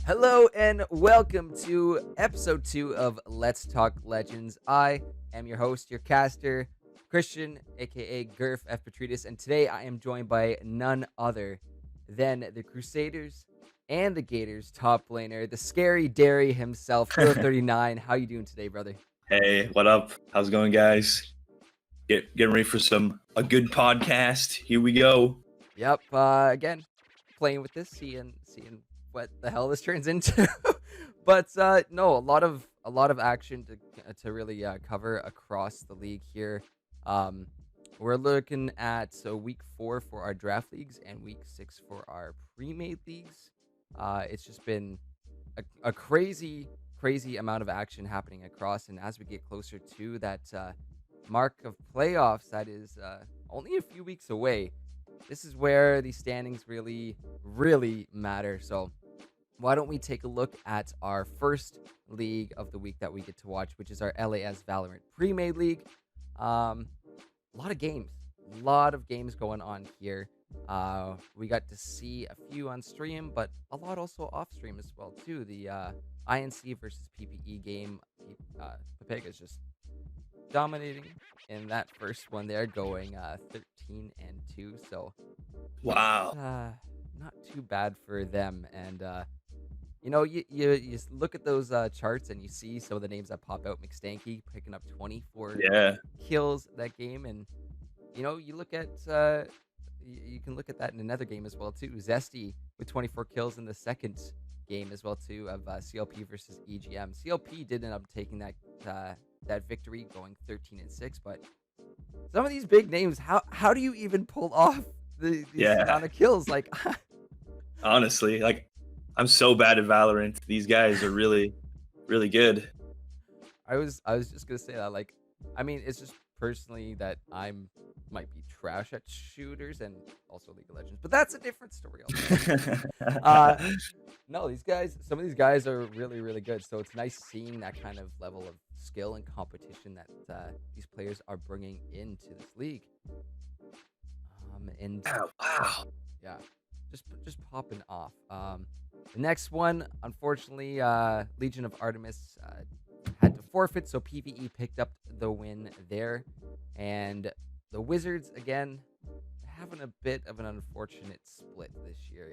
Hello and welcome to episode 2 of Let's Talk Legends. I am your host, your caster, Christian, aka Gurf F. Petritus, and today I am joined by none other than the Crusaders and the Gators top laner, the scary Derry himself, Hero39. How you doing today, brother? Hey, what up? How's it going, guys? Getting ready for a good podcast. Here we go. Yep, again, playing with this, seeing what the hell this turns into. But no, a lot of action to really cover across the league here. Um, we're looking at week 4 for our draft leagues and week 6 for our pre-made leagues. It's just been a crazy amount of action happening across, and as we get closer to that mark of playoffs, that is only a few weeks away. This is where the standings really matter. So why don't we take a look at our first league of the week that we get to watch, which is our LAS Valorant Pre-Made League. A lot of games going on here. We got to see a few on stream, but a lot also off stream as well too. The INC versus PPE game, Pepega's just dominating in that first one there, going 13-2. So Wow. not too bad for them. And you look at those charts and you see some of the names that pop out. McStanky picking up 24 Yeah. kills that game, and you look at you can look at that in another game as well too. Zesty with 24 kills in the second game as well too, of CLP versus EGM. CLP did end up taking that victory, going 13-6. But some of these big names, how do you even pull off these amount of kills? Like, Honestly, I'm so bad at Valorant. These guys are really, really good. I was just gonna say that. Like, I mean, it's just personally that might be trash at shooters and also League of Legends, but that's a different story. No, some of these guys are really good. So it's nice seeing that kind of level of skill and competition that these players are bringing into this league. And Wow. yeah, just popping off. The next one, unfortunately, Legion of Artemis had to forfeit, so PvE picked up the win there. And the Wizards, again, having a bit of an unfortunate split this year.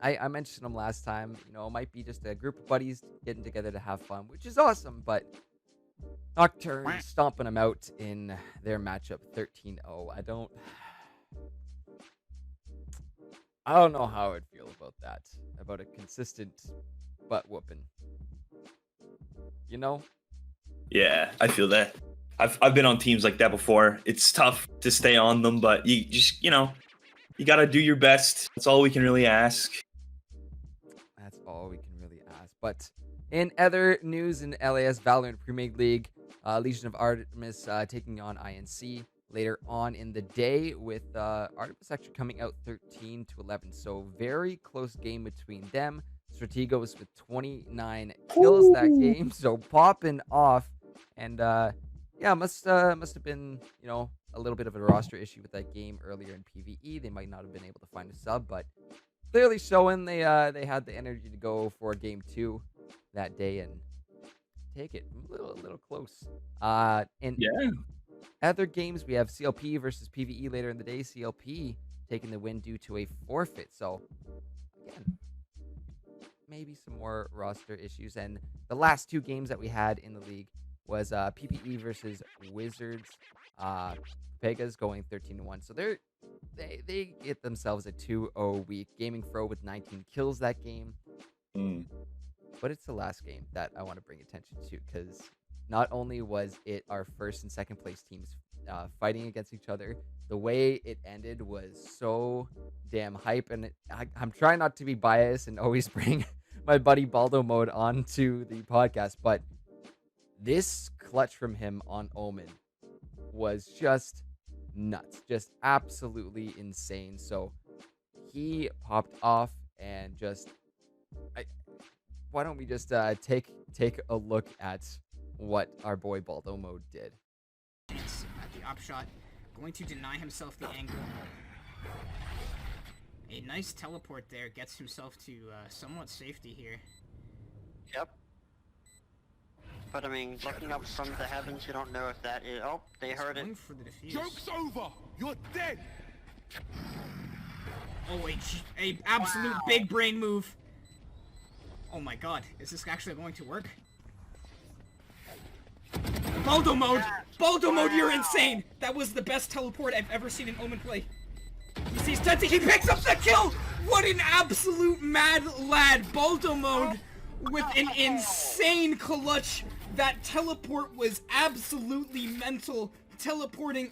I mentioned them last time. It might be just a group of buddies getting together to have fun, which is awesome, but Nocturne stomping them out in their matchup 13-0. I don't know how I'd feel about that. About a consistent butt whooping. Yeah, I feel that. I've been on teams like that before. It's tough to stay on them, but you just, you got to do your best. That's all we can really ask. That's all we can really ask. But in other news, in LAS Valorant Premade League, Legion of Artemis taking on INC later on in the day, with Artemis actually coming out 13-11. So very close game between them. Strategos with 29 kills that game, so popping off. And yeah, must have been a little bit of a roster issue with that game earlier in PvE. They might not have been able to find a sub, but clearly showing they had the energy to go for game 2 that day and take it a little close. And Yeah. other games, we have CLP versus PvE later in the day. CLP taking the win due to a forfeit. So again, maybe some more roster issues. And the last 2 games that we had in the league was PPE versus Wizards. Pega's going 13-1. So they get themselves a 2-0 week. Gaming Fro with 19 kills that game. But it's the last game that I want to bring attention to, because not only was it our first and second place teams fighting against each other, the way it ended was so damn hype. And I'm trying not to be biased and always bring my buddy Baldo Mode onto the podcast, but this clutch from him on Omen was just nuts, just absolutely insane. So he popped off, and why don't we just take a look at what our boy Baldo Mode did. At the upshot, going to deny himself the angle. A nice teleport there gets himself to somewhat safety here. Yep. But I mean, looking up from the heavens, you don't know if that is. Oh, they heard it. Going for the defuse. Joke's over! You're dead! Oh, a absolute big brain move. Oh my god, is this actually going to work? Baldo mode! Baldo mode, you're insane! That was the best teleport I've ever seen in Omen play. He sees Tetsu, he picks up the kill! What an absolute mad lad! Baldo mode with an insane clutch. That teleport was absolutely mental. Teleporting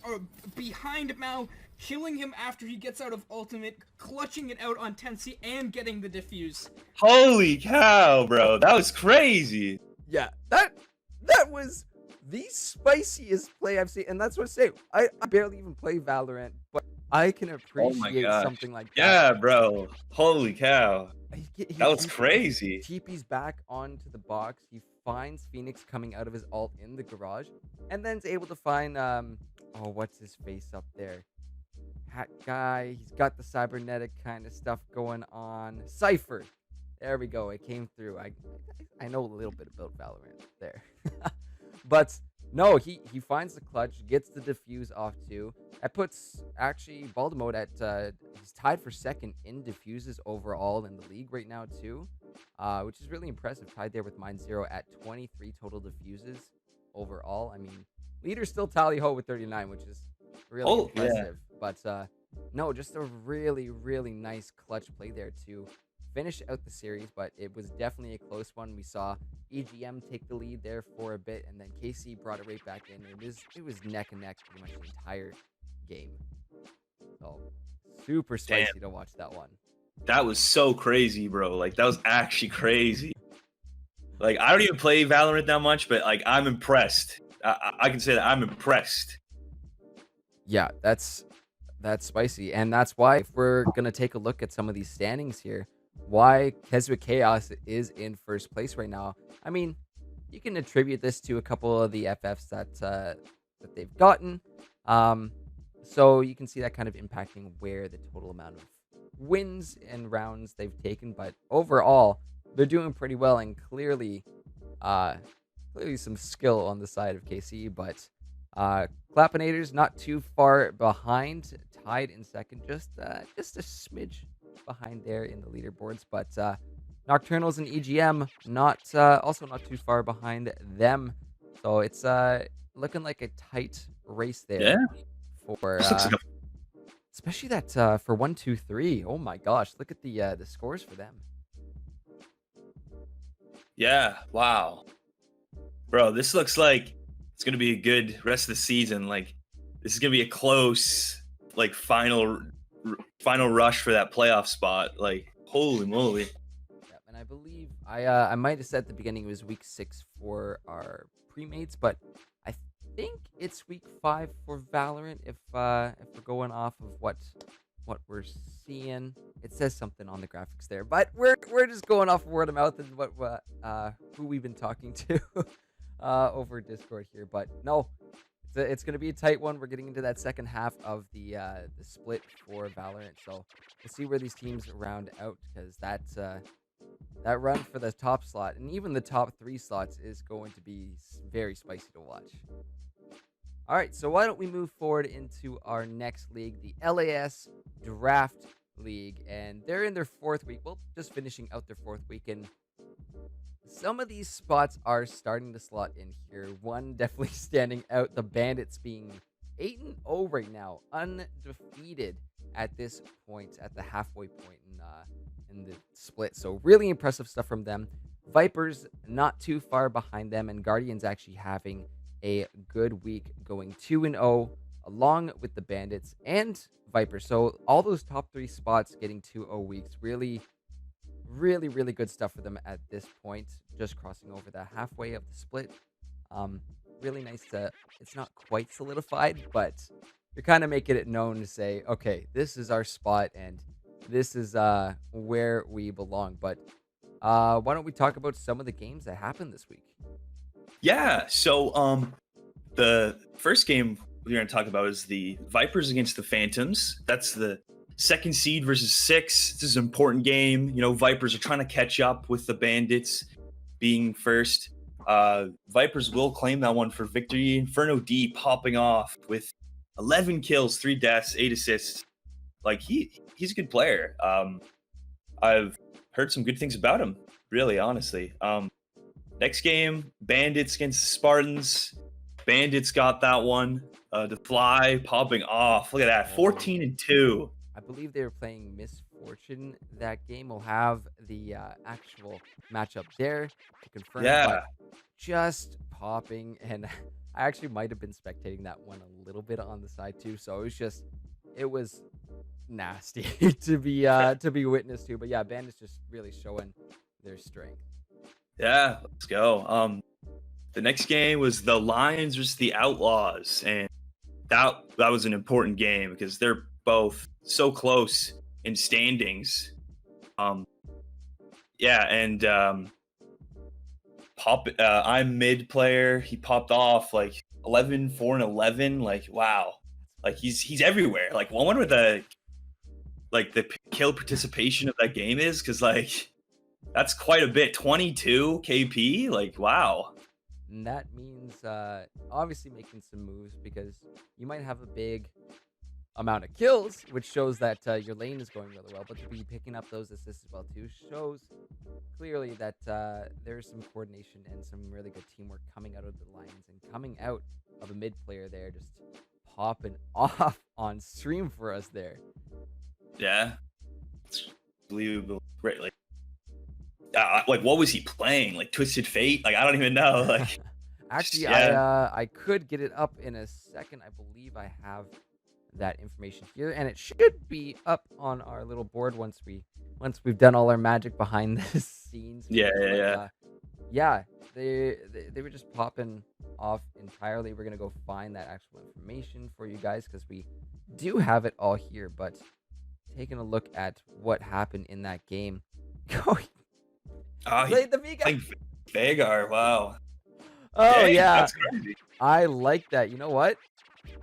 behind Mao, killing him after he gets out of ultimate, clutching it out on Tensi, and getting the defuse. Holy cow, bro. That was crazy. Yeah, that was the spiciest play I've seen, and that's what I say. I barely even play Valorant, but I can appreciate gosh. something like that. Yeah, bro. Holy cow. That was He crazy. TP's back onto the box. He finds Phoenix coming out of his ult in the garage, and then is able to find oh, what's his face up there? Hat guy. He's got the cybernetic kind of stuff going on. Cypher. There we go. It came through. I know a little bit about Valorant there. But no, he finds the clutch, gets the defuse off too. That puts actually Baltimore at he's tied for second in defuses overall in the league right now too, which is really impressive. Tied there with Mind Zero at 23 total defuses overall. I mean, leader still Tally Ho with 39, which is really impressive. But no, just a really nice clutch play there to finish out the series. But it was definitely a close one. We saw EGM take the lead there for a bit, and then KC brought it right back in. It was neck and neck pretty much the entire game. So super spicy to watch that one. That was so crazy, bro. Like, that was actually crazy. Like, I don't even play Valorant that much, but like, I'm impressed. I can say that I'm impressed. Yeah, that's spicy, and that's why if we're gonna take a look at some of these standings here, why Keswick Chaos is in first place right now. I mean, you can attribute this to a couple of the FFs that they've gotten. So you can see that kind of impacting where the total amount of wins and rounds they've taken, but overall they're doing pretty well, and clearly some skill on the side of KC. But Clapinators not too far behind, tied in second, just a smidge behind there in the leaderboards. But Nocturnals and EGM also not too far behind them. So it's looking like a tight race there. Yeah. For especially that for 1, 2, 3. Oh my gosh, look at the scores for them. Yeah, wow. Bro, this looks like it's gonna be a good rest of the season. Like, this is gonna be a close, like, final rush for that playoff spot. Like, holy moly. Yeah, and I believe I might have said at the beginning it was week 6 for our premates, but I think it's week 5 for Valorant if we're going off of what we're seeing. It says something on the graphics there, but we're just going off word of mouth and what who we've been talking to over Discord here. But no, it's going to be a tight one. We're getting into that second half of the split for Valorant, so we'll see where these teams round out, because that run for the top slot and even the top 3 slots is going to be very spicy to watch. All right, so why don't we move forward into our next league, the LAS Draft League, and they're in their 4th week. Well, just finishing out their 4th week, and some of these spots are starting to slot in here. One definitely standing out, the Bandits being 8-0 right now, undefeated at this point, at the halfway point in the split. So really impressive stuff from them. Vipers not too far behind them, and Guardians actually having a good week, going 2-0 along with the Bandits and Vipers. So all those top 3 spots getting 2-0 weeks. Really good stuff for them at this point, just crossing over the halfway of the split. Really nice to, it's not quite solidified, but you're kind of making it known to say, okay, this is our spot and this is where we belong. But why don't we talk about some of the games that happened this week? Yeah, so the first game we're going to talk about is the Vipers against the Phantoms. That's the second seed versus 6. This is an important game. You know, Vipers are trying to catch up with the Bandits being first. Vipers will claim that one for victory. Inferno D popping off with 11 kills, 3 deaths, 8 assists. Like he's a good player. I've heard some good things about him, really, honestly. Next game, Bandits against Spartans. Bandits got that one. The Fly popping off. Look at that, 14-2. I believe they were playing Misfortune that game. We'll have the actual matchup there to confirm. Yeah. But just popping, and I actually might have been spectating that one a little bit on the side too. So it was nasty to be witness to. But yeah, Bandits just really showing their strength. Yeah, let's go. The next game was the Lions versus the Outlaws, and that was an important game because they're both so close in standings. Yeah, and I'm mid player. He popped off like 11, 4, and 11. Like, wow, like he's everywhere. Like, I wonder what the kill participation of that game is, because like that's quite a bit. 22 KP. Like, wow. And that means obviously making some moves, because you might have a big amount of kills, which shows that your lane is going really well, but to be picking up those assists as well too shows clearly that there's some coordination and some really good teamwork coming out of the Lions, and coming out of a mid player there just popping off on stream for us there. Yeah, it's believable. Great. Like what was he playing? Like Twisted Fate? Like, I don't even know. Like, actually, yeah. I could get it up in a second. I believe I have that information here, and it should be up on our little board once we've done all our magic behind the scenes. Yeah. They were just popping off entirely. We're gonna go find that actual information for you guys, because we do have it all here. But taking a look at what happened in that game. Played the Vega. Like Vagar, wow. Oh, dang, yeah, that's crazy. I like that. You know what?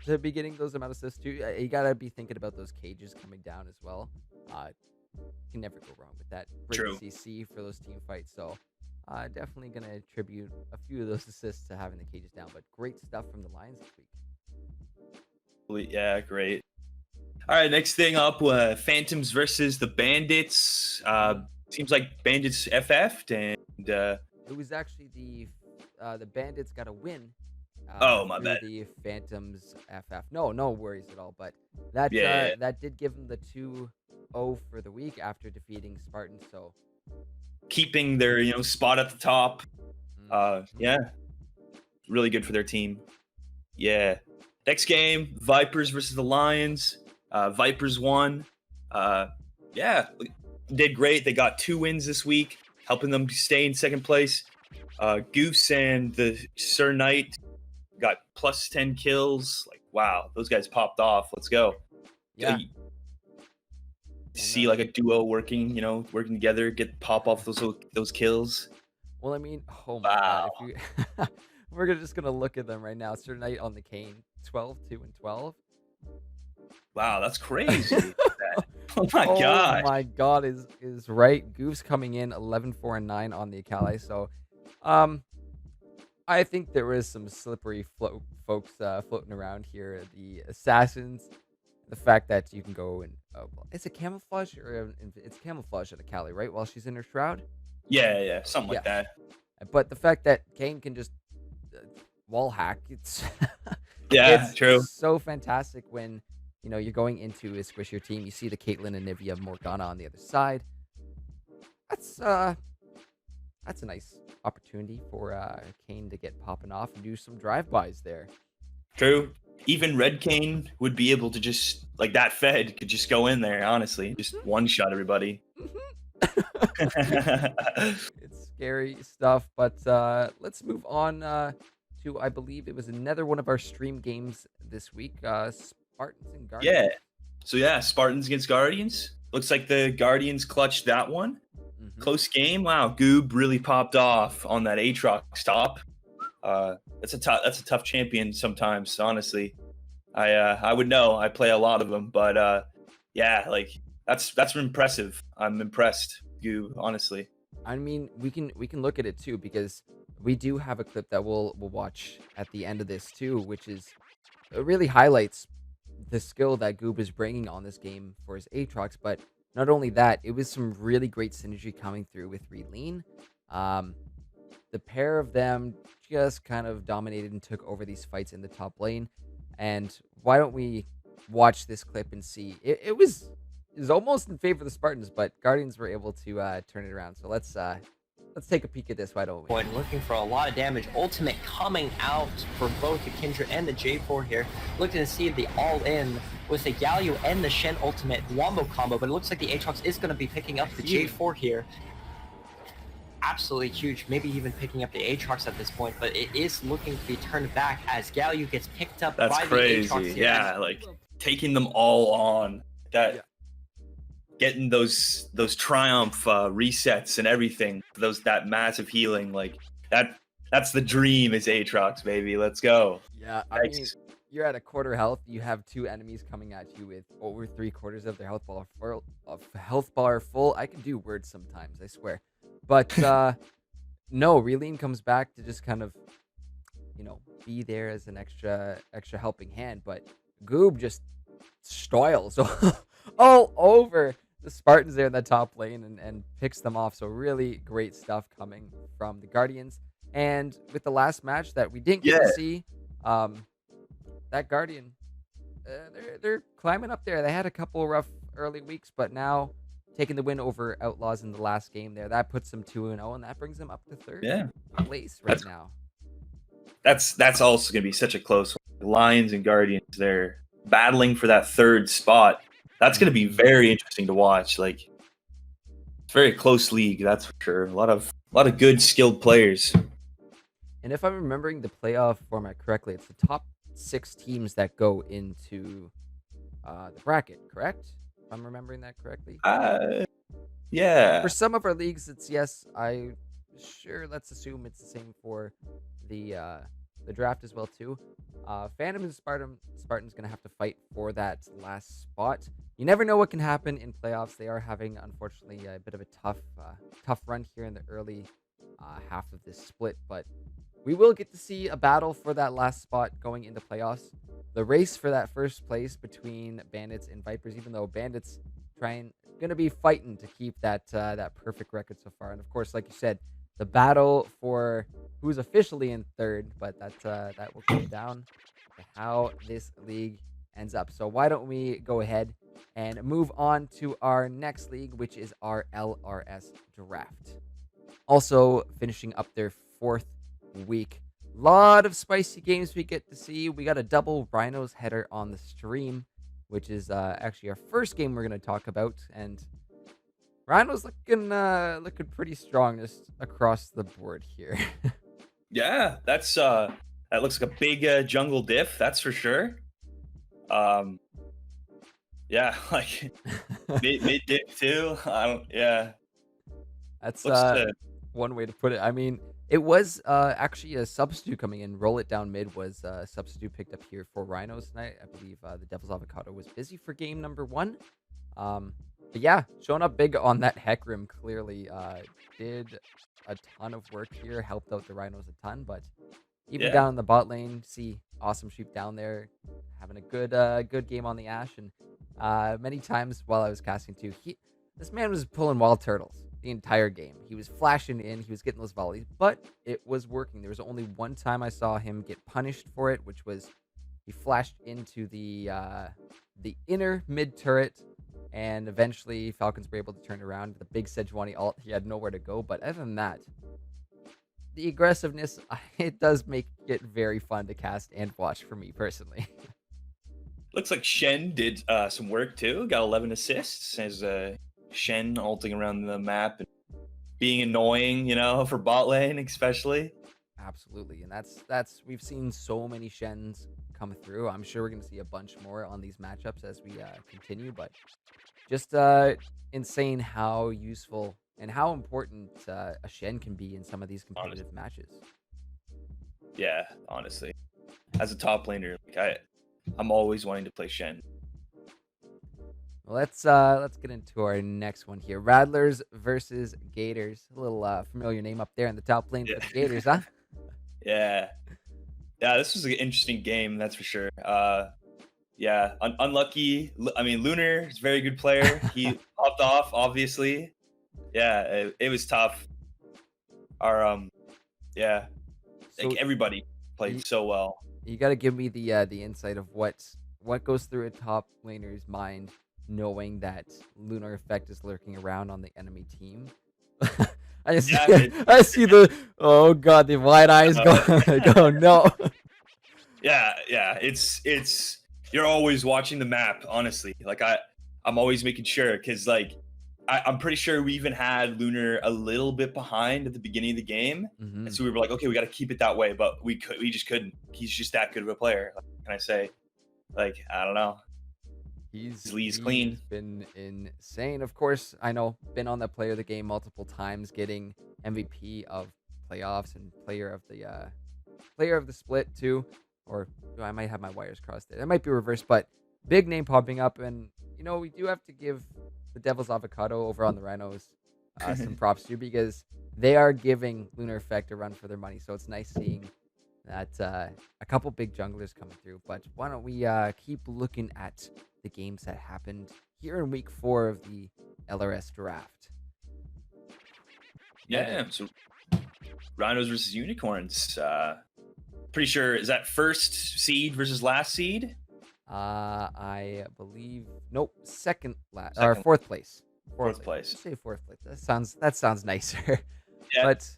To be getting those amount of assists too, you gotta be thinking about those cages coming down as well. You can never go wrong with that. Great True. CC for those team fights. So definitely gonna attribute a few of those assists to having the cages down. But great stuff from the Lions this week. Yeah, great. All right, next thing up, Phantoms versus the Bandits. Seems like Bandits FF'd, and it was actually the Bandits got a win. My bad. The Phantoms FF. No worries at all. But that that did give them the 2-0 for the week after defeating Spartans. So keeping their spot at the top. Yeah, really good for their team. Yeah. Next game, Vipers versus the Lions. Vipers won. Yeah, did great. They got 2 wins this week, helping them stay in second place. Goose and the Sir Knight got plus 10 kills. Like, wow, those guys popped off. Let's go. yeah. See like a duo working together, get pop off those kills. Well, I mean, oh my Wow. god, if you we're just gonna look at them right now. Sir Knight on the Cane, 12, 2, and 12. Wow, that's crazy. Oh my god. Oh my god, is right. Goof's coming in 11, 4, and 9 on the Akali. So, I think there is some slippery folks floating around here. The assassins, the fact that you can go and is it camouflage, or it's camouflage at Akali, right? While she's in her shroud. Yeah, something like that. But the fact that Kane can just wall hack, it's Yeah, true. so fantastic when you're going into a squishier team. You see the Caitlyn and Nivea Morgana on the other side. That's a nice opportunity for Kane to get popping off and do some drive-bys there. True. Even Red Cane would be able to just, like, that Fed could just go in there, honestly. Just one-shot everybody. It's scary stuff, but let's move on to, I believe it was another one of our stream games this week, Spartans and Guardians. Yeah. So, yeah, Spartans against Guardians. Looks like the Guardians clutched that one. Mhm. Close game. Wow, Goob really popped off on that Aatrox stop. That's a tough champion sometimes, honestly. I would know. I play a lot of them, but yeah, like that's impressive. I'm impressed, you honestly. I mean, we can look at it too because we do have a clip that we'll watch at the end of this too, which is it really highlights the skill that Goob is bringing on this game for his Aatrox. But not only that, it was some really great synergy coming through with Releen. Um, the pair of them just kind of dominated and took over these fights in the top lane. And why don't we watch this clip and see? It was almost in favor of the Spartans, but Guardians were able to turn it around. So let's take a peek at this. Why don't we? And looking for a lot of damage. Ultimate coming out for both the Kindred and the J4 here. Looking to see the all-in with the Galio and the Shen ultimate wombo combo, but it looks like the Aatrox is going to be picking up the J4 here. Absolutely huge, maybe even picking up the Aatrox at this point, but it is looking to be turned back as Galio gets picked up That's by crazy. the Aatrox here. Yeah, like taking them all on. That Yeah. getting those triumph resets and everything, that massive healing, like that's the dream is Aatrox, baby. Let's go. Yeah, I mean, Nice. you're at a quarter health. You have two enemies coming at you with over 3/4 of their health bar full. I can do words sometimes, I swear. But no, Releen comes back to just kind of, be there as an extra helping hand. But Goob just stoils all over the Spartans there in the top lane and picks them off. So really great stuff coming from the Guardians. And with the last match that we didn't get to Yeah. see, that Guardian, they're climbing up there. They had a couple rough early weeks, but now taking the win over Outlaws in the last game there, that puts them 2-0, and that brings them up to third Yeah. place right now. That's also gonna be such a close one. Lions and Guardians, they're battling for that third spot. That's gonna be very interesting to watch. Like it's a very close league, that's for sure. A lot of good skilled players. And if I'm remembering the playoff format correctly, it's the top 6 teams that go into the bracket, correct? If I'm remembering that correctly. Yeah. For some of our leagues, it's yes. Let's assume it's the same for the draft as well too. Phantom and Spartan's gonna have to fight for that last spot. You never know what can happen in playoffs. They are having, unfortunately, a bit of a tough run here in the early half of this split, but we will get to see a battle for that last spot going into playoffs. The race for that first place between Bandits and Vipers, even though Bandits gonna be fighting to keep that perfect record so far. And of course, like you said, the battle for who's officially in third, but that will come down to how this league ends up. So why don't we go ahead and move on to our next league, which is our LRS draft. Also finishing up their 4th week. Lot of spicy games we get to see. We got a double Rhinos header on the stream, which is actually our first game we're going to talk about. And Rhinos looking pretty strong just across the board here. Yeah, that looks like a big jungle diff, that's for sure. Yeah, like mid diff too. Yeah. That's Looks one way to put it. I mean, it was actually a substitute coming in. Roll it down mid was a substitute picked up here for Rhinos tonight. I believe the Devil's Avocado was busy for game number 1. But yeah, showing up big on that Hecarim clearly did a ton of work here, helped out the Rhinos a ton. But even down in the bot lane, see Awesome Sheep down there having a good game on the Ashe. And many times while I was casting too, this man was pulling wild turtles the entire game. He was flashing in, he was getting those volleys, but it was working. There was only one time I saw him get punished for it, which was he flashed into the inner mid turret, and eventually Falcons were able to turn around. The big Sejuani ult, he had nowhere to go. But other than that, the aggressiveness, it does make it very fun to cast and watch for me personally. Looks like Shen did some work too. Got 11 assists as Shen ulting around the map and being annoying, for bot lane especially. Absolutely, and that's we've seen so many Shens come through. I'm sure we're gonna see a bunch more on these matchups as we continue, but just insane how useful and how important a Shen can be in some of these competitive matches. Yeah, honestly, as a top laner, I'm always wanting to play Shen. Let's get into our next one here. Rattlers versus Gators. A little familiar name up there in the top lane for the Gators, huh? Yeah. Yeah, this was an interesting game, that's for sure. Yeah, unlucky. I mean, Lunar is a very good player. He popped off, obviously. Yeah, it was tough. Our yeah, So like everybody played you, so well. you got to give me the insight of what goes through a top laner's mind, knowing that Lunar Effect is lurking around on the enemy team. I just Yeah, I see the oh god, the wide eyes go no. yeah. It's you're always watching the map. Honestly, like I'm always making sure because like I'm pretty sure we even had Lunar a little bit behind at the beginning of the game, Mhm. and so we were like, okay, we got to keep it that way, but we just couldn't. He's just that good of a player. Like, can I say? Like I don't know. He's clean. been insane. Of course, I know, been on the player of the game multiple times, getting MVP of playoffs and player of the split too. Or I might have my wires crossed there. That might be reversed, but big name popping up, and we do have to give the Devil's Avocado over on the Rhinos some props too, because they are giving Lunar Effect a run for their money. So it's nice seeing that a couple big junglers coming through. But why don't we keep looking at the games that happened here in week 4 of the LRS draft? Yeah. So Rhinos versus Unicorns. Pretty sure is that first seed versus last seed? I believe nope, second last or Second. fourth place. Fourth place. Let's say fourth place. That sounds nicer. Yeah. But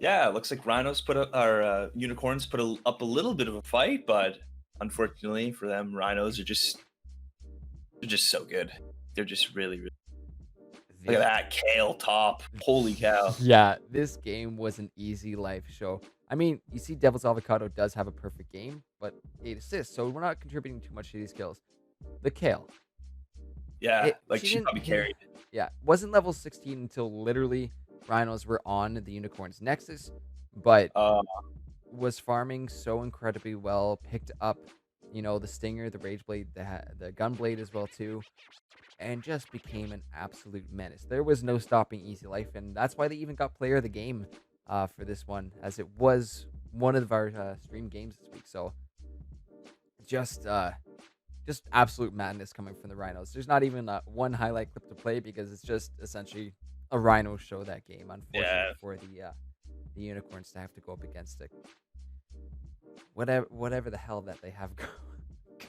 Yeah, it looks like Rhinos put up, or Unicorns put up a little bit of a fight, but unfortunately for them, Rhinos are they're just so good. They're just really, really. Look at that Kale top. Holy cow. yeah, this game was an easy life show. I mean, you see Devil's Avocado does have a perfect game, but 8 assists, so we're not contributing too much to these kills. The Kale. Yeah, like she she didn't probably carried. Yeah, wasn't level 16 until literally Rhinos were on the Unicorns Nexus, but was farming so incredibly well, picked up, the Stinger, the Rage Blade, the Gunblade as well too, and just became an absolute menace. There was no stopping Easy Life, and that's why they even got player of the game for this one, as it was one of our stream games this week. So just absolute madness coming from the Rhinos. There's not even one highlight clip to play because it's just essentially a Rhino show that game. Unfortunately for the Unicorns to have to go up against it. Whatever the hell that they have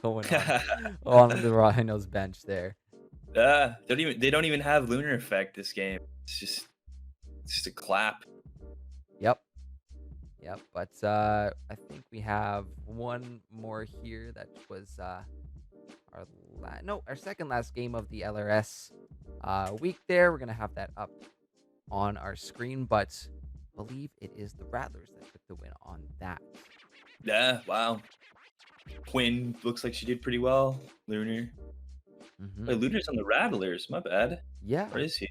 going on the Rhinos bench there. They don't even have Lunar Effect this game. It's just a clap. Yep. But I think we have one more here that was our second last game of the LRS week there. We're gonna have that up on our screen, but I believe it is the Rattlers that took the win on that. Yeah, wow. Quinn looks like she did pretty well. Lunar. Wait, Lunar's on the Rattlers. My bad. Yeah. Where is he?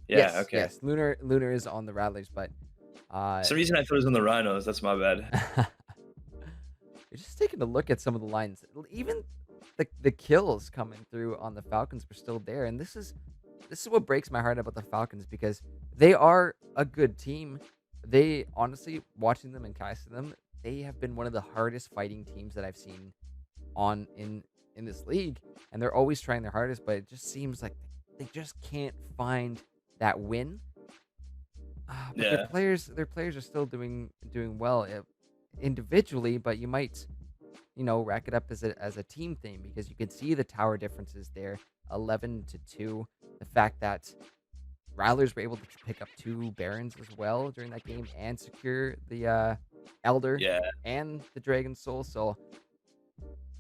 Yes, Yeah, okay. Yes, Lunar is on the Rattlers, but For some reason I thought it was on the Rhinos. That's my bad. you're just taking a look at some of the lines. Even the kills coming through on the Falcons were still there, and this is what breaks my heart about the Falcons, because they are a good team. They honestly, watching them and casting them, they have been one of the hardest fighting teams that I've seen in this league, and they're always trying their hardest, but it just seems like they just can't find that win. But Yeah. their players are still doing well individually, but you might rack it up as a team thing, because you can see the tower differences there, 11-2. The fact that Rattlers were able to pick up 2 Barons as well during that game and secure the Elder and the Dragon Soul. So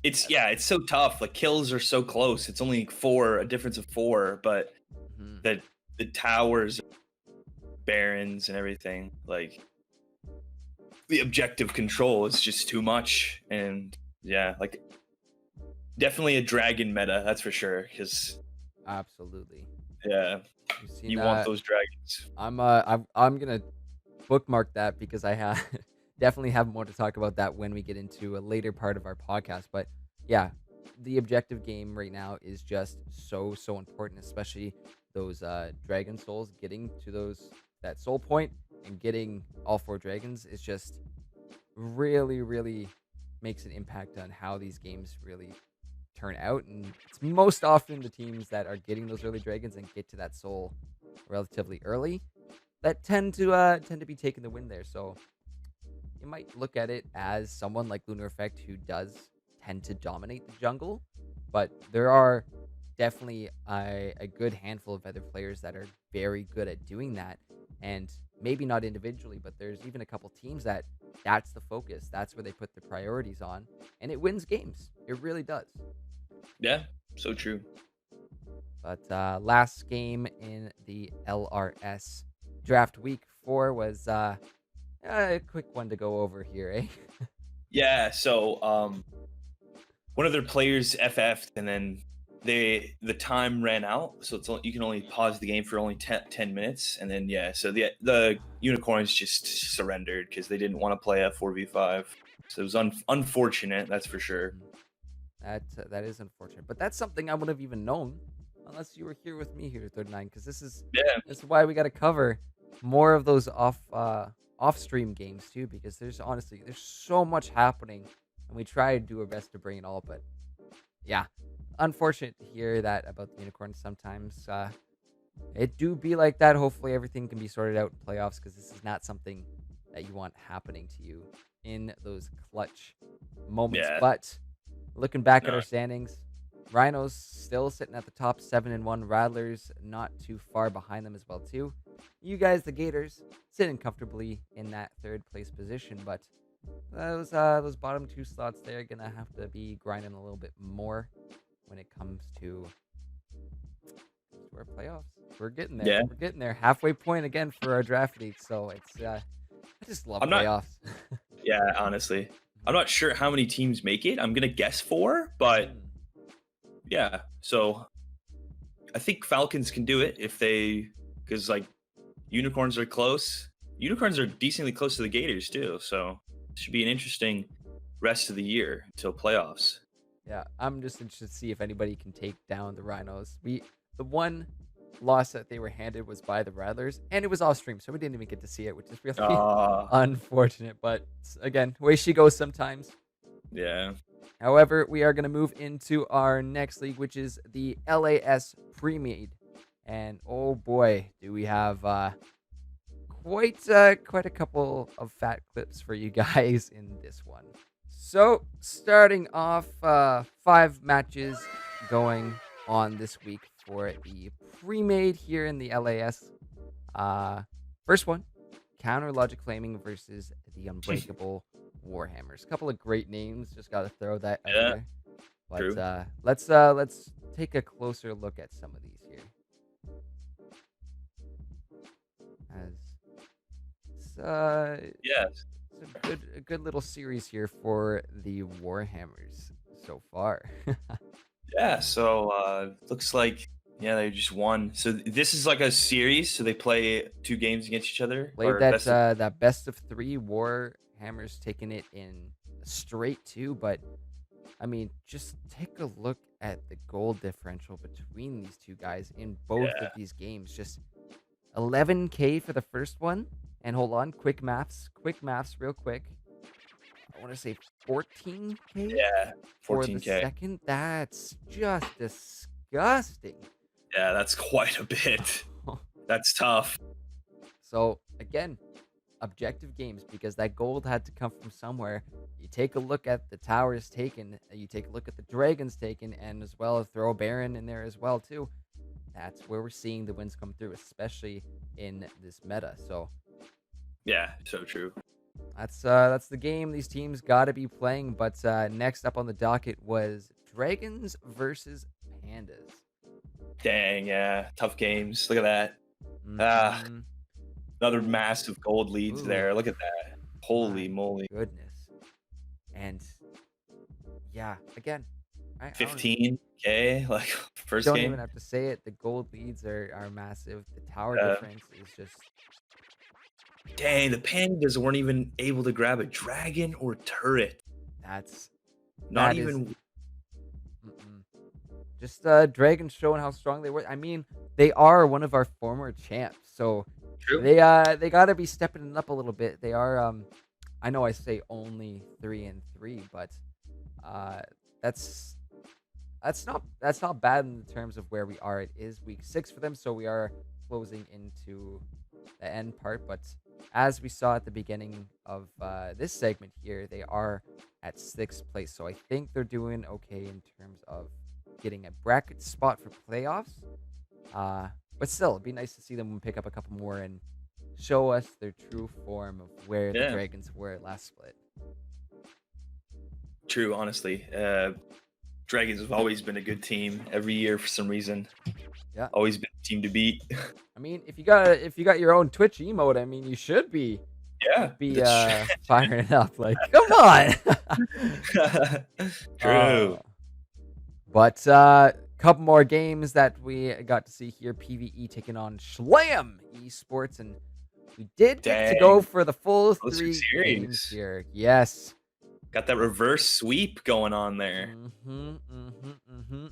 It's so tough. Like kills are so close. It's only a difference of 4, but the towers, Barons, and everything, like the objective control is just too much. And yeah, like definitely a dragon meta, that's for sure. Because absolutely, yeah, you want those dragons. I'm gonna bookmark that, because I definitely have more to talk about that when we get into a later part of our podcast. But yeah, the objective game right now is just so important, especially those dragon souls. Getting to that soul point and getting all 4 dragons is just really makes an impact on how these games really turn out. And it's most often the teams that are getting those early dragons and get to that soul relatively early that tend to be taking the win there. So you might look at it as someone like Lunar Effect who does tend to dominate the jungle, but there are definitely a good handful of other players that are very good at doing that. And maybe not individually, but there's even a couple teams that's the focus. That's where they put their priorities on, and it wins games. It really does. Yeah, so true. But last game in the LRS draft week 4 was a quick one to go over here, eh? Yeah, so one of their players FF'd, and then the time ran out, so you can only pause the game for only 10 minutes, and then so the unicorns just surrendered because they didn't want to play a 4v5. So it was unfortunate, that's for sure. That is unfortunate, but that's something I would have even known unless you were here with me here, 39, because this is why we got to cover more of those off stream games too, because there's so much happening, and we try to do our best to bring it all. But yeah, unfortunate to hear that about the unicorns. Sometimes it do be like that. Hopefully everything can be sorted out in playoffs, because this is not something that you want happening to you in those clutch moments. But looking back at our standings, Rhinos still sitting at the top 7-1. Rattlers not too far behind them as well too. You guys, the Gators, sitting comfortably in that 3rd place position, but those bottom 2 slots there are gonna have to be grinding a little bit more when it comes to our playoffs. We're getting there. Yeah. We're getting there. Halfway point again for our draft league. So it's I just love playoffs. Yeah, honestly, I'm not sure how many teams make it. I'm gonna guess 4, but yeah. So I think Falcons can do it because like unicorns are close. Unicorns are decently close to the Gators too. So it should be an interesting rest of the year until playoffs. Yeah, I'm just interested to see if anybody can take down the Rhinos. The one loss that they were handed was by the Rattlers, and it was off stream, so we didn't even get to see it, which is really unfortunate. But again, way she goes sometimes. Yeah. However, we are going to move into our next league, which is the LAS Premade. And oh boy, do we have quite a couple of fat clips for you guys in this one. So, starting off, 5 matches going on this week for the Premade here in the LAS. First one, Counter Logic Flaming versus the Unbreakable Warhammers. A couple of great names. Just got to throw that out there. But true. Let's take a closer look at some of these here. Yes. It's a good little series here for the Warhammers so far. Yeah, so looks like they just won. So this is like a series, so they play 2 games against each other. Played that best of 3. Warhammers taking it in straight 2, but I mean, just take a look at the goal differential between these 2 guys in both of these games. Just 11K for the first one. And hold on, quick maths real quick. I want to say 14K? Yeah, 14K. For the second? That's just disgusting. Yeah, that's quite a bit. That's tough. So, again, objective games, because that gold had to come from somewhere. You take a look at the towers taken, you take a look at the dragons taken, and as well as throw a baron in there as well, too. That's where we're seeing the wins come through, especially in this meta. So, yeah, so true. That's the game these teams got to be playing. But next up on the docket was Dragons versus Pandas. Dang, yeah, tough games. Look at that. Another massive gold leads there. Look at that. Holy moly. Goodness. And yeah, again, 15K, like first don't game. even have to say it. The gold leads are massive. The tower difference is just. Dang, the Pandas weren't even able to grab a dragon or turret. That's not even. just Dragons showing how strong they were. I mean, they are one of our former champs, so True. they gotta be stepping it up a little bit. They are I know I say only 3-3, but uh that's that's not bad in terms of where we are. It is week 6 for them, so we are closing into the end part. But as we saw at the beginning of this segment here, they are at 6th place. So I think they're doing okay in terms of getting a bracket spot for playoffs. But still, it'd be nice to see them pick up a couple more and show us their true form of where the Yeah. Dragons were at last split. True, honestly. Dragons have always been a good team every year for some reason. Yeah. Always been a team to beat. I mean, if you got your own Twitch emote, I mean, you should be Yeah. firing up. Like, come on. True. But couple more games that we got to see here. PvE taking on Schlam Esports, and we did get to go Dang. for the full Close 3 series. games here. Yes. Got that reverse sweep going on there.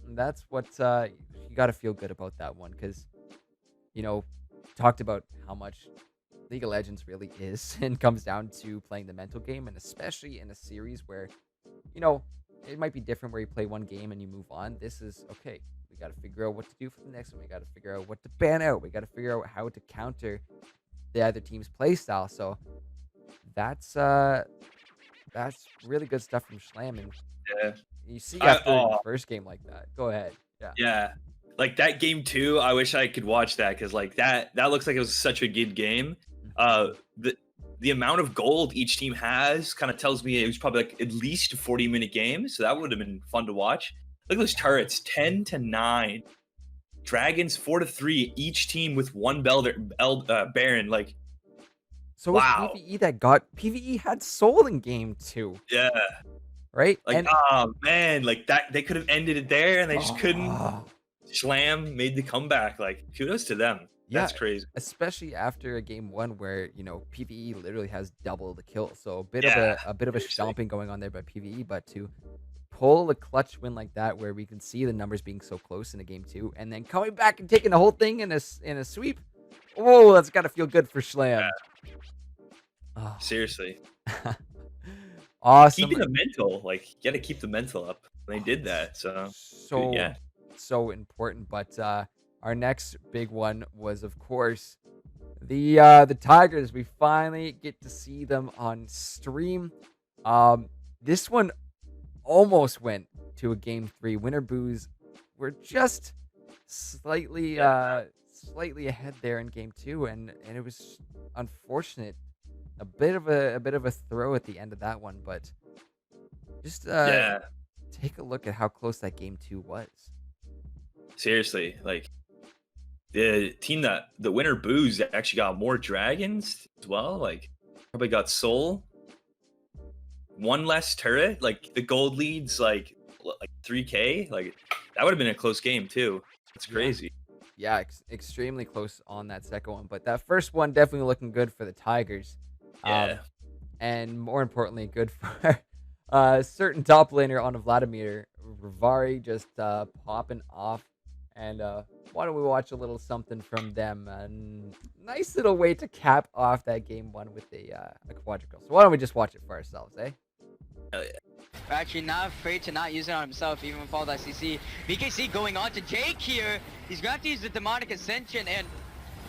That's what you got to feel good about that one, because talked about how much League of Legends really is and comes down to playing the mental game, and especially in a series where it might be different where you play one game and you move on. This is okay. We got to figure out what to do for the next one. We got to figure out what to ban out. We got to figure out how to counter the other team's play style. So that's really good stuff from Schlam. And Yeah. you see after oh. the first game like that. Go ahead. Yeah. Yeah. Like that game 2, I wish I could watch that, because like that looks like it was such a good game. The amount of gold each team has kind of tells me it was probably like at least a 40-minute game, so that would have been fun to watch. Look at those turrets, 10-9. Dragons 4-3, each team with one Baron. Like, So wow. was PvE had Soul in game 2, Yeah. right? Like, oh man, like that they could have ended it there and they just couldn't. Schlam made the comeback. Like, kudos to them. That's crazy. Especially after a game 1 where PvE literally has double the kill, so a bit of a stomping going on there by PvE, but to pull a clutch win like that, where we can see the numbers being so close in a game 2, and then coming back and taking the whole thing in a sweep. Oh, that's gotta feel good for Schlam. Yeah. Seriously. Awesome. Keeping the mental, like, you gotta keep the mental up. They did that, so yeah. So important. But our next big one was, of course, the Tigers. We finally get to see them on stream. This one almost went to a game 3. Winner Boos were just slightly ahead there in game 2, and it was unfortunate. A bit of a throw at the end of that one, but just take a look at how close that game 2 was. Seriously, like, the team the winner Boos actually got more dragons as well. Like, probably got Soul, one less turret. Like, the gold leads like 3K. Like, that would have been a close game too. It's crazy. Yeah, extremely close on that second one, but that first one definitely looking good for the Tigers. Yeah. And more importantly, good for a certain top laner on a Vladimir. Rivari just popping off. And why don't we watch a little something from them? Nice little way to cap off that game 1 with a quadruple. So why don't we just watch it for ourselves, eh? Hell yeah. Actually not afraid to not use it on himself, even with all that CC. VKC going on to Jake here. He's going to have to use the Demonic Ascension, and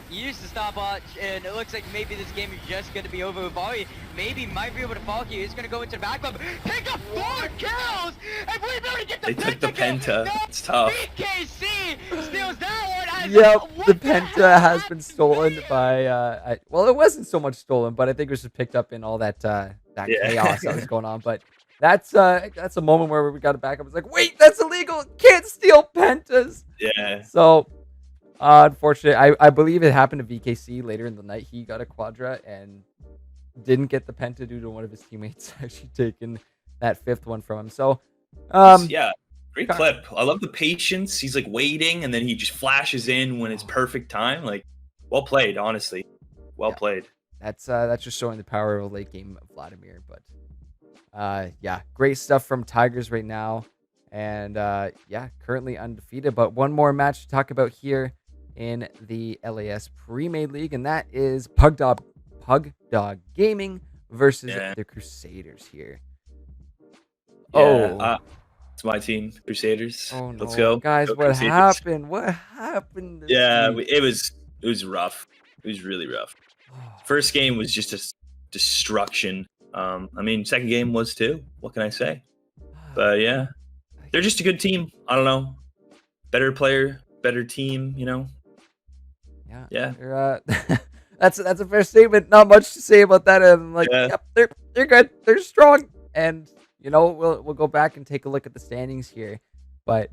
he used the stopwatch, and it looks like maybe this game is just going to be over with Vari. Maybe might be able to fall here. He's going to go into the back club. Pick up 4 kills! And we're able to get the They took the penta. penta. It's tough. VKC steals that one. Yep, the penta has been stolen by well, it wasn't so much stolen, but I think it was just picked up in all that chaos that was going on. But that's a moment where we got to back up. It's like, wait, that's illegal. Can't steal pentas. Yeah. So unfortunately, I believe it happened to VKC later in the night. He got a quadra and didn't get the penta due to one of his teammates actually taking that 5th one from him. So yeah. Great clip. I love the patience. He's like waiting, and then he just flashes in when it's perfect time. Like, well played, honestly. Well played. That's just showing the power of a late game of Vladimir. But yeah, great stuff from Tigers right now. And yeah, currently undefeated. But one more match to talk about here in the LAS Premade League, and that is Pug Dog Gaming versus Yeah. the Crusaders here. Yeah. Oh, It's my team, Crusaders. oh Let's no, go. guys, Go what Crusaders. happened? What happened this Yeah, week? it was rough. It was really rough. First game was just a destruction. I mean, second game was too. What can I say? But yeah, they're just a good team. I don't know. Better player, better team. You know. Yeah. Yeah. That's a fair statement. Not much to say about that. And like, Yeah. yep, they're good. They're strong. And we'll go back and take a look at the standings here. But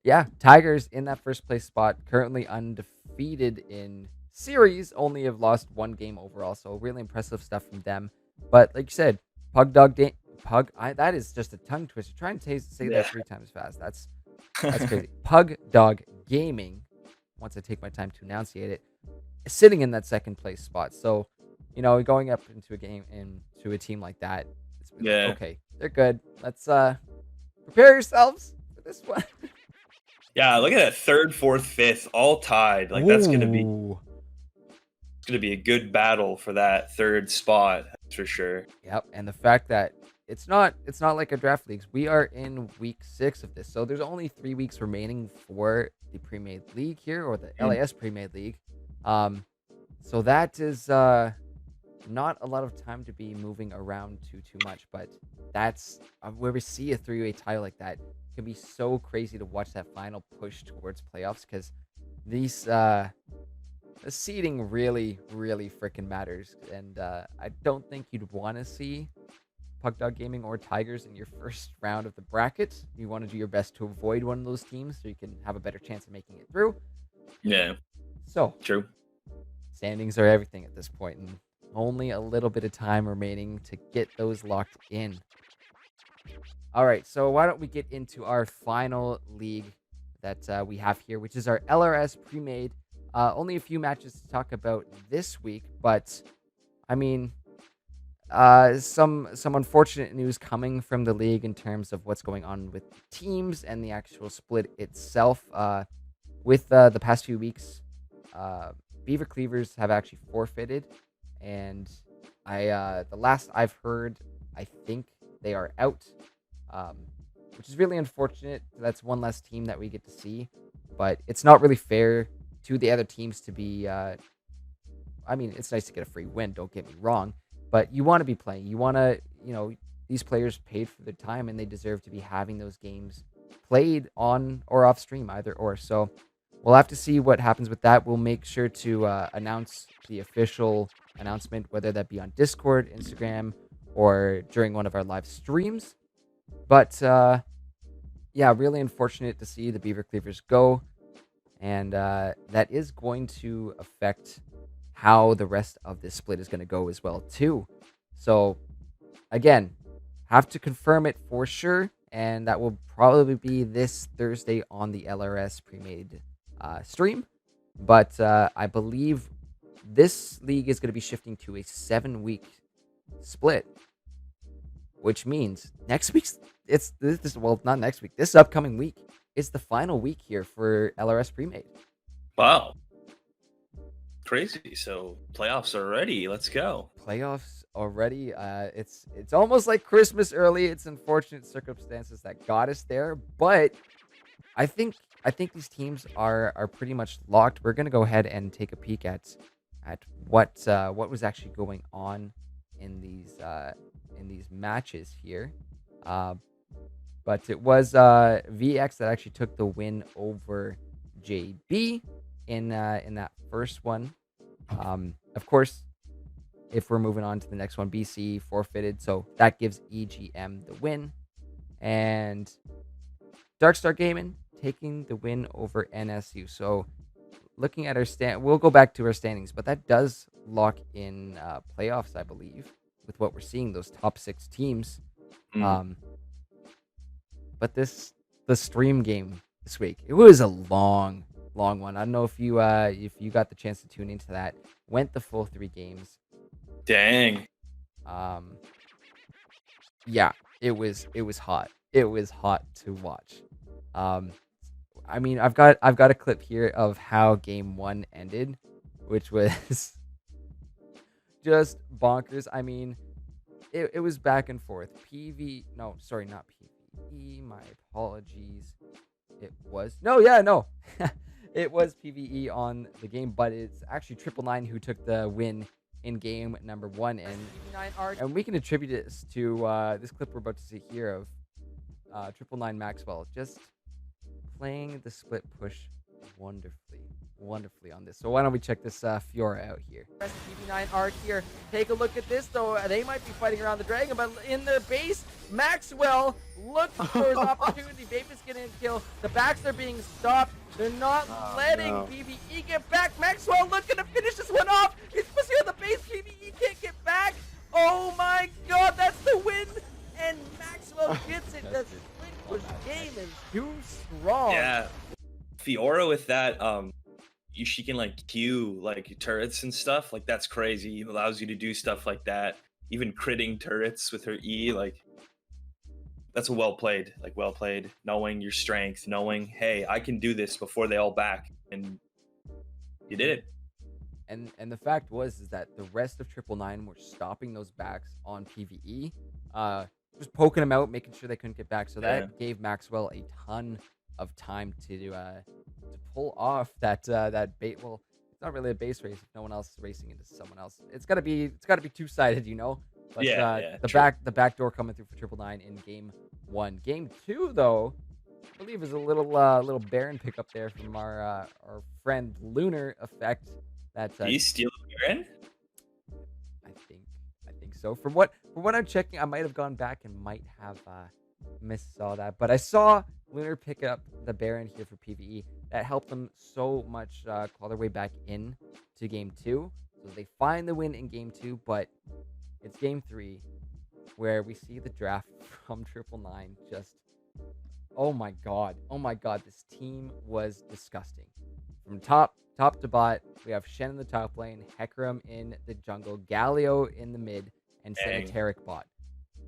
yeah, Tigers in that first place spot, currently undefeated in series, only have lost one game overall. So really impressive stuff from them. But like you said, that is just a tongue twister. Try and say that 3 times fast. That's crazy. Pug Dog Gaming, once I take my time to enunciate it, is sitting in that second place spot. So, going up into a game into a team like that, it's like, Yeah. okay, they're good. Let's prepare yourselves for this one. Yeah, look at that third, fourth, fifth, all tied. Like that's gonna be Ooh. a good battle for that third spot, that's for sure. Yep, and the fact that it's not like a draft leagues. We are in week 6 of this, so there's only 3 weeks remaining for the Premade League here, or the LAS Premade League. So that is not a lot of time to be moving around too much, but that's where we see a 3-way tie like that. It can be so crazy to watch that final push towards playoffs, because these the seeding really freaking matters, and I don't think you'd want to see Puck Dog Gaming or Tigers in your first round of the bracket. You want to do your best to avoid one of those teams so you can have a better chance of making it through. Yeah, So true. standings are everything at this point, and only a little bit of time remaining to get those locked in. All right, so why don't we get into our final league that we have here, which is our LRS Premade. Only a few matches to talk about this week, but I mean, some unfortunate news coming from the league in terms of what's going on with teams and the actual split itself. With the past few weeks, Beaver Cleavers have actually forfeited, and the last I've heard, I think they are out, which is really unfortunate. That's one less team that we get to see, but it's not really fair to the other teams to be. I mean, it's nice to get a free win. Don't get me wrong, but you want to be playing. You want to, these players paid for their time, and they deserve to be having those games played on or off stream, either or. So we'll have to see what happens with that. We'll make sure to announce the official announcement, whether that be on Discord, Instagram, or during one of our live streams. But yeah, really unfortunate to see the Beaver Cleavers go, and that is going to affect how the rest of this split is going to go as well too. So again, have to confirm it for sure, and that will probably be this Thursday on the LRS Premade stream. But I believe this league is going to be shifting to a 7-week split, which means next week's not next week. This upcoming week is the final week here for LRS Premade. Wow. Crazy. So playoffs already. Let's go. Playoffs already. It's almost like Christmas early. It's unfortunate circumstances that got us there, but I think these teams are pretty much locked. We're gonna go ahead and take a peek at what was actually going on in these matches here. But it was VX that actually took the win over JB in that first one. Of course, if we're moving on to the next one, BC forfeited, so that gives EGM the win, and Darkstar Gaming taking the win over NSU. So looking at our we'll go back to our standings, but that does lock in playoffs, I believe, with what we're seeing, those top 6 teams. But the stream game this week, it was a long one. I don't know if you got the chance to tune into that. Went the full 3 games. Dang. Yeah, it was hot. it was hot to watch. Um, I mean, I've got a clip here of how game 1 ended, which was just bonkers. I mean, it was back and forth. No, sorry, not PvE. My apologies. It was no. It was PvE on the game, but it's actually 999 who took the win in game number 1, and we can attribute this to this clip we're about to see here of 999 Maxwell just playing the split push wonderfully on this. So why don't we check this Fiora out here? TV9 Art here. Take a look at this though. They might be fighting around the dragon, but in their base, Maxwell looks for his opportunity. Vapor's getting a kill. The backs are being stopped. They're not letting PvE get back. Maxwell looking to finish this one off. He's pushing on the base. PvE can't get back. Oh my god, that's the win. And Maxwell gets it. The split push game is too strong. Yeah. Fiora with that, she can like queue like turrets and stuff. Like that's crazy. It allows you to do stuff like that. Even critting turrets with her E, like that's a well played. Like well played. Knowing your strength, knowing, hey, I can do this before they all back, and you did it. And the fact is that the rest of 999 were stopping those backs on PvE, just poking them out, making sure they couldn't get back. So that gave Maxwell a ton of time to pull off that bait. Well, it's not really a base race if no one else is racing into someone else. It's gotta be two-sided, you know. But the back door coming through for 999 in game 1. Game 2 though, I believe is a little Baron pickup there from our friend Lunar Effect. That's Did you steal a Baron? I think so. From what I'm checking, I might have gone back and might have missaw that, but I saw Lunar pick up the Baron here for PvE. That helped them so much claw their way back in to game 2. So they find the win in game 2, but it's game 3 where we see the draft from 999 just oh my god, this team was disgusting. From top to bot, we have Shen in the top lane, Hecarim in the jungle, Galio in the mid, and Sanitaric bot.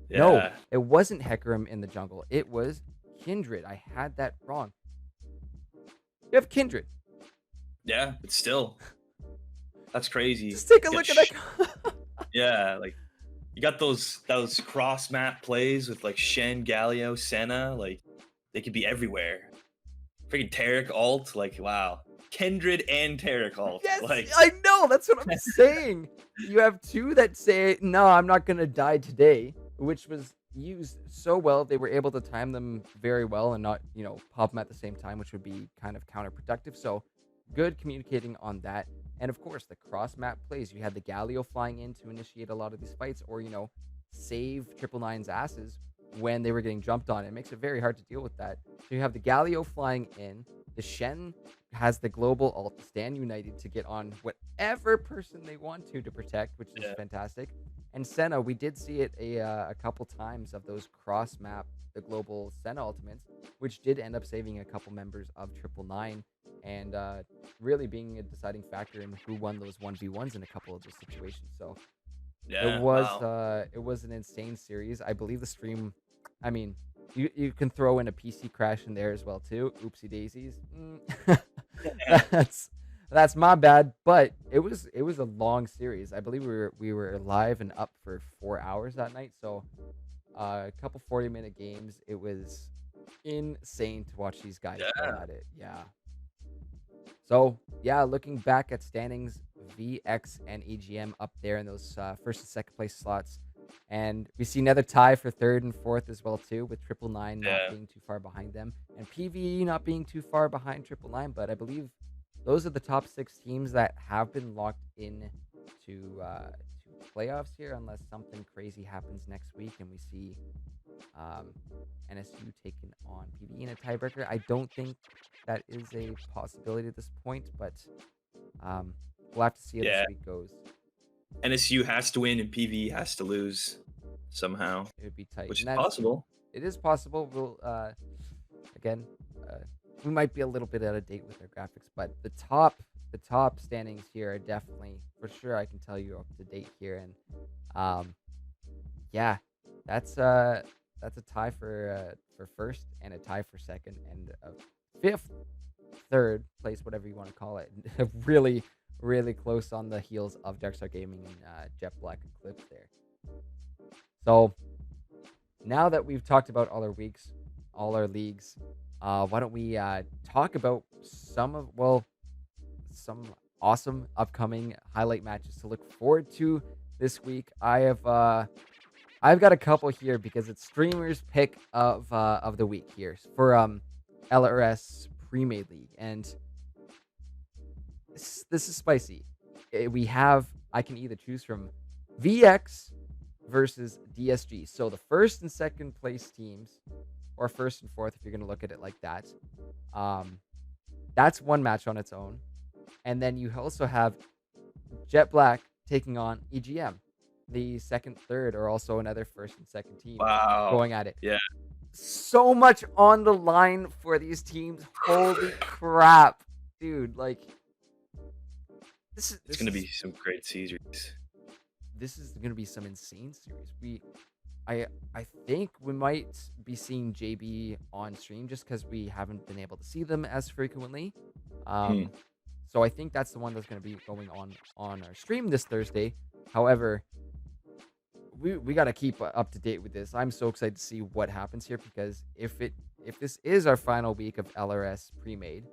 Yeah. No, it wasn't Hecarim in the jungle. It was Kindred. I had that wrong. You have Kindred. Yeah, but still, that's crazy. Just take a look at that. Yeah, like you got those cross map plays with like Shen, Galio, Senna. Like they could be everywhere. Freaking Taric ult. Like wow. Kindred and Taric ult. Yes, like I know. That's what I'm saying. You have two that say, "No, I'm not gonna die today," which was used so well. They were able to time them very well and not, pop them at the same time, which would be kind of counterproductive. So good communicating on that. And of course, the cross map plays. You had the Galio flying in to initiate a lot of these fights, or save 999's asses when they were getting jumped on. It makes it very hard to deal with that. So you have the Galio flying in. The Shen has the global ult, Stand United, to get on whatever person they want to protect, which is fantastic. And Senna, we did see it a couple times of those cross map, the global Senna ultimates, which did end up saving a couple members of 999 and really being a deciding factor in who won those 1v1s in a couple of those situations. So it was an insane series. I believe the stream, I mean, you can throw in a PC crash in there as well too. Oopsie daisies. That's my bad, but it was a long series. I believe we were live and up for 4 hours that night. So a couple 40-minute games. It was insane to watch these guys go at it. Yeah. So yeah, looking back at standings, VX and EGM up there in those first and second place slots. And we see another tie for third and fourth as well too, with 999 not being too far behind them, and PvE not being too far behind 999. But I believe those are the top 6 teams that have been locked in to playoffs here, unless something crazy happens next week and we see NSU taking on PvE in a tiebreaker. I don't think that is a possibility at this point, but we'll have to see how this week goes. NSU has to win and PvE has to lose somehow. It would be tight. Which is possible. It is possible. We'll we might be a little bit out of date with our graphics, but the top standings here are definitely, for sure, I can tell you, up to date here. And yeah, that's that's a tie for first and a tie for second and a fifth, third place, whatever you want to call it. Really, really close on the heels of Darkstar Gaming and Jet Black Eclipse there. So now that we've talked about all our leagues, why don't we talk about some awesome upcoming highlight matches to look forward to this week. I've got a couple here because it's streamers' pick of the week here for LRS Premade League, and this is spicy. I can either choose from VX versus DSG. So the first and second place teams, or first and fourth, if you're gonna look at it like that, that's one match on its own. And then you also have Jet Black taking on EGM. The second, third are also another first and second team going at it. Yeah. So much on the line for these teams. Holy crap, dude! Like, It's gonna be some great series. This is gonna be some insane series. I think we might be seeing JB on stream just because we haven't been able to see them as frequently. So I think that's the one that's going to be going on our stream this Thursday. However, we got to keep up to date with this. I'm so excited to see what happens here, because if this is our final week of LRS Premade,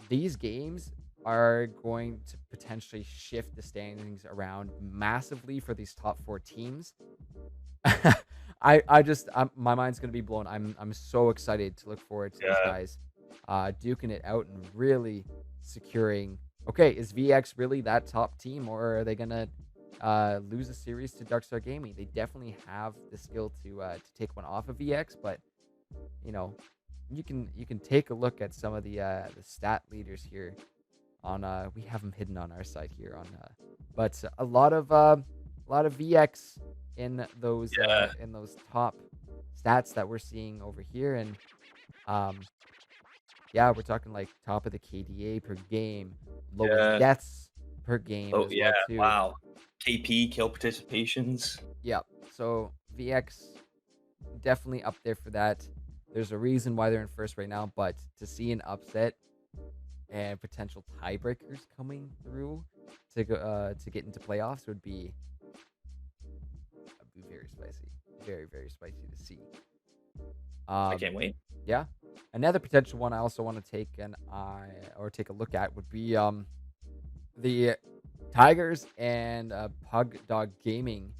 these games are going to potentially shift the standings around massively for these top 4 teams. My mind's gonna be blown. I'm so excited to look forward to these guys duking it out and really securing. Okay, is VX really that top team, or are they gonna lose a series to Darkstar Gaming? They definitely have the skill to take one off of VX, but you know, you can take a look at some of the stat leaders here. We have them hidden on our side here but a lot of VX in those top stats that we're seeing over here, and we're talking like top of the KDA per game, lowest deaths per game. Oh as yeah, well too. wow. KP kill participations. Yep. So VX definitely up there for that. There's a reason why they're in first right now, but to see an upset and potential tiebreakers coming through to get into playoffs would be very spicy, very, very spicy to see. I can't wait. Yeah, another potential one I also want to take take a look at would be the Tigers and Pug Dog Gaming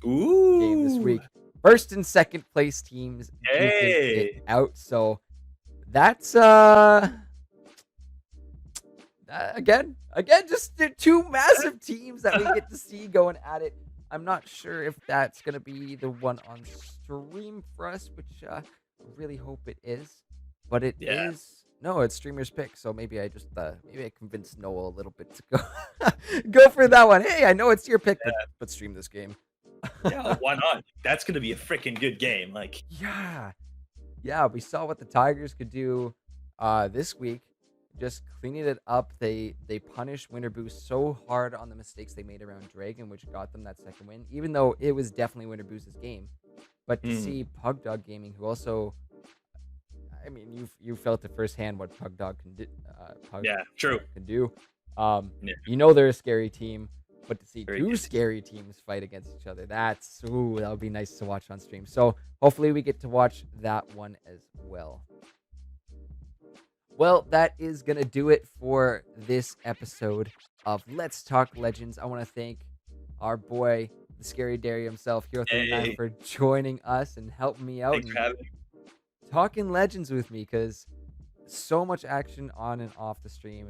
game this week. First and second place teams duking it out, so that's again, just two massive teams that we get to see going at it. I'm not sure if that's gonna be the one on stream for us, which I really hope it is. But it is. No, it's streamer's pick, so maybe I convinced Noah a little bit to go for that one. Hey, I know it's your pick, but stream this game. Yeah, why not? That's gonna be a freaking good game. Like, yeah, we saw what the Tigers could do this week. Just cleaning it up. They punished Winter Boost so hard on the mistakes they made around Dragon, which got them that second win, even though it was definitely Winter Boost's game. But to see Pug Dog Gaming, who also, I mean, you felt it firsthand what Pug Dog can do. Can do. You know they're a scary team, but to see two scary teams fight against each other, that would be nice to watch on stream. So hopefully we get to watch that one as well. Well, that is going to do it for this episode of Let's Talk Legends. I want to thank our boy, the Scary Dairy himself, Hero39, for joining us and helping me out and talking Legends with me, because so much action on and off the stream.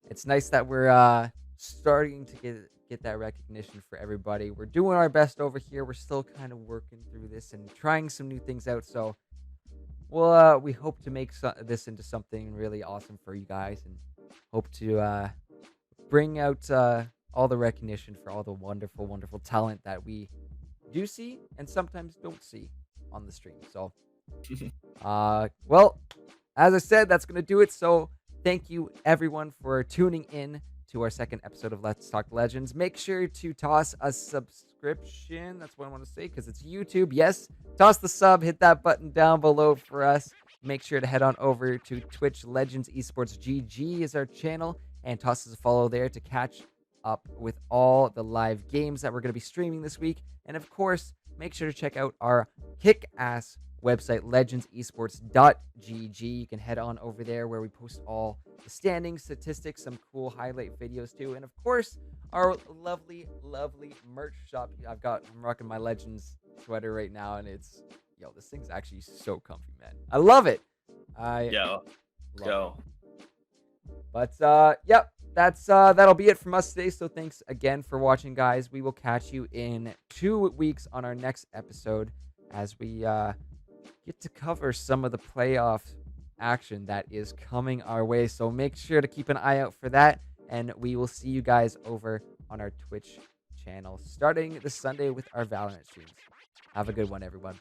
It's nice that we're starting to get that recognition for everybody. We're doing our best over here. We're still kind of working through this and trying some new things out. So we hope to make this into something really awesome for you guys, and hope to bring out all the recognition for all the wonderful, wonderful talent that we do see and sometimes don't see on the stream. So, well, as I said, that's going to do it. So thank you everyone for tuning in to our second episode of Let's Talk Legends. Make sure to toss a subscription. That's what I want to say because it's YouTube. Yes, toss the sub. Hit that button down below for us. Make sure to head on over to Twitch. Legends Esports GG is our channel, and toss us a follow there to catch up with all the live games that we're going to be streaming this week. And of course, make sure to check out our kick-ass website, legendsesports.gg. You can head on over there where we post all the standings, statistics, some cool highlight videos too, and of course our lovely merch shop. I'm rocking my Legends sweater right now, and it's this thing's actually so comfy, man. I love it. Yo, go. But yep, that'll be it from us today. So thanks again for watching, guys. We will catch you in 2 weeks on our next episode as we get to cover some of the playoff action that is coming our way. So make sure to keep an eye out for that, and we will see you guys over on our Twitch channel starting this Sunday with our Valorant streams. Have a good one, everyone.